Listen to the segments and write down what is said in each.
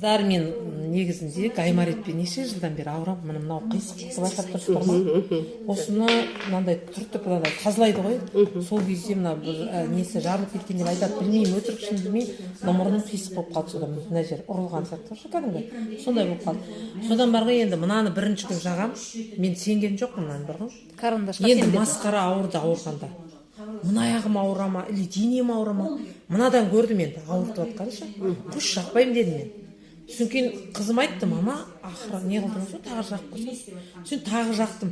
қыздар, мен негізінде гайморитпен неше жылдан бері ауырамын. Міне мынау қисықты байқап тұрсыздар ма? Осыны мынандай түртіп мынандай тазалайды ғой. Сол кезде мына несі жарылып кеткен деп айтады, білмеймін, өтірік шын білмеймін. Мына мұрным қисық болып қалды, содан мына жер ұрылған сияқты ше кәдімгі. Сондай болып қалды. Содан бар ғой, енді мынаны бірінші күн жағам. Мен сенген жоқпын мынаны бар ғой. Қарындашқа енді масқара ауырғанда. Мына аяғым ауыра ма, или денем ауыра ма? Мынадан көрдім енді, ауыртып жатқанша. Қош жақпаймын дедім мен. Содан кейін қызым айтты, мама, ақыры не қылдыңыз ғой, тағы жағып қойсаңыз. Содан тағы жақтым.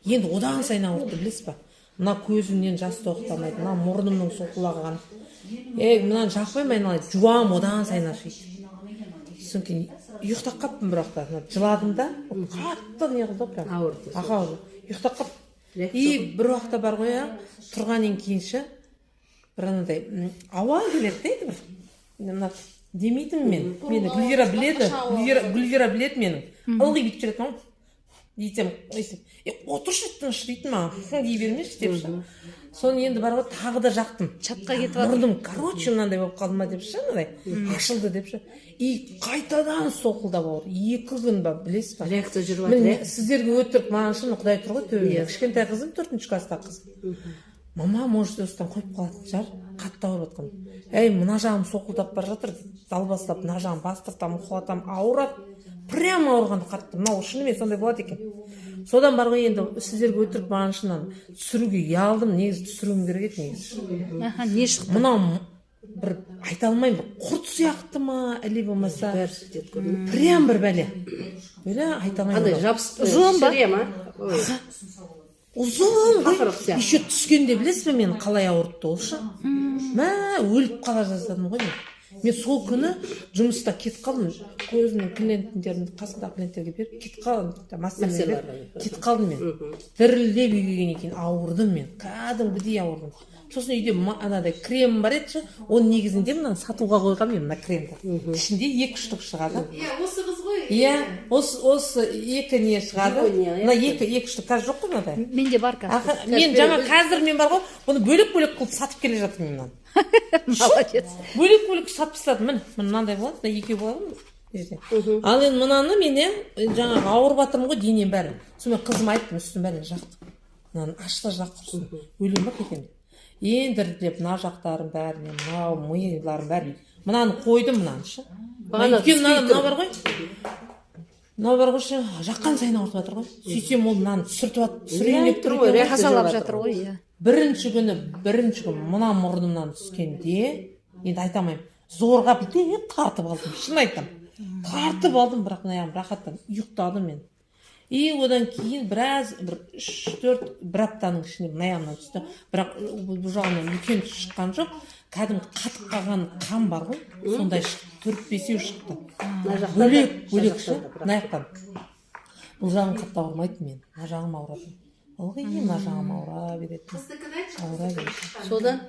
Енді одан сайын ауыртты, білесіз ба? Мына көзімнен жас тоқтамайды, мына мұрнымның солқылаған. Мынаны жақпаймын, айналайын, жуам одан сайын ашиды. Содан кейін ұйықтап қаптым, бірақ та жыладым да, қатты не қылды прям. Ауырды. Аға, ұйықтап қаптым. И бір уақытта бар ғой, тұрғаннан кейінші бір анандай ауа келеді дейді бір. Мына демейтін мен. Мені Гүлвира біледі. Гүлвира біледі менің. Ылғи бүйтіп жүретін ғой. Дейтем, отыршы тыныш дейтін маған. Дей бермеші депші. Соны енді бар ғой, тағы да жақтым. Чатқа кетіп жатыр. Мұрным, короче, мынандай болып қалды ма депші, мынандай ашылды депші. И қайтадан соқылдап ауыр. 2 күн ба, білесіз ба? Реакция жүріп жатыр. Мен сіздерге өтірік, маған шын Құдай тұр ғой төбемде. Кішкентай қызым 4-ші класстағы қызым. Мама, может, осыдан қойып қалатын шығар, қатты ауырып жатқан. Мына жағым соқылдап бара жатыр, далбастап, мына жағым бастыртам, ұқылатам, ауырады. Прям ауырғанды қатты. Мынау шынымен сондай болады екен. Содан бар ғой, енді сіздерге өтірік, маған шыннан түсіруге ұялдым, негізі түсіруім керек еді негізі. Не шықты? Мынау бір айта алмаймын, бір құрт сияқты ма, әлі болмаса прям бір бәле. Бәле айта алмаймын. Андай жабысып ұзын ба? Ұзын ғой. Еще түскенде білесіз бе мен қалай ауыртты олшы? Өліп қала жаздадым ғой мен. Мен сол күні жұмыста кетіп қалдым. Көзінің клиенттерімді, қасындағы клиенттерге беріп кетіп қалдым. Мастерлерге беріп кетіп қалдым мен. Дірілдеп үйге келгеннен кейін ауырдым мен. Кәдімгідей ауырдым. Сосын үйде анадай крем бар еді, оның негізінде мынаны сатуға қойған мен, мына кремді. Ішінде 2 штук шығады. Осы қыз ғой. Осы 2 не шығады. Мына 2 штук қазір жоқ қой мынадай. Менде бар қазір. Мен жаңа қазір мен бар ғой, бұны бөлек-бөлек қылып сатып келе жатырмын мен мынаны. Молодец. Бөлек-бөлек сатып тастадым. Міне мынандай болады, мына 2 болады ма? Ал енді мынаны мен жаңағы ауырып жатырмын ғой, денем бәрі. Сонымен қызым айтты, үстім бәрін жақтым. Мынаны ашта жақ құрсын. Өлем ба кетем деп. Ендірдеп, мына жақтарым бәріне, мынау миыларым бәріне. Мынаны қойдым, мынаны шы. Мынау бар ғой. Мынау бар ғой, жаққан сайын ауыртып жатыр ғой. Сөйтсем ол мынаны түсірейін тұр ғой. Қасалап жатыр ғой. Бірінші күн мына мұрнымнан түскенде, енді айтамайым, зорға бітеп тартып алдым. Шын айтам. Тартып алдым, бірақ мына рахаттан ұйықтадым мен. И одан кейін біраз, 3-4 бір аптаның ішінде мына түсті. Бірақ бұл жағынан үлкен шыққан жоқ. Кәдімгі қатып қалған қан бар ғой, сондай шықты. 4-5 шықты. Бөлек ше, мына жақтан. Бұл жағым қатты ауырмайды мен. Мына жағым ауырады. Ылғи мына жағым ауыра береді. Ауыра береді. Содан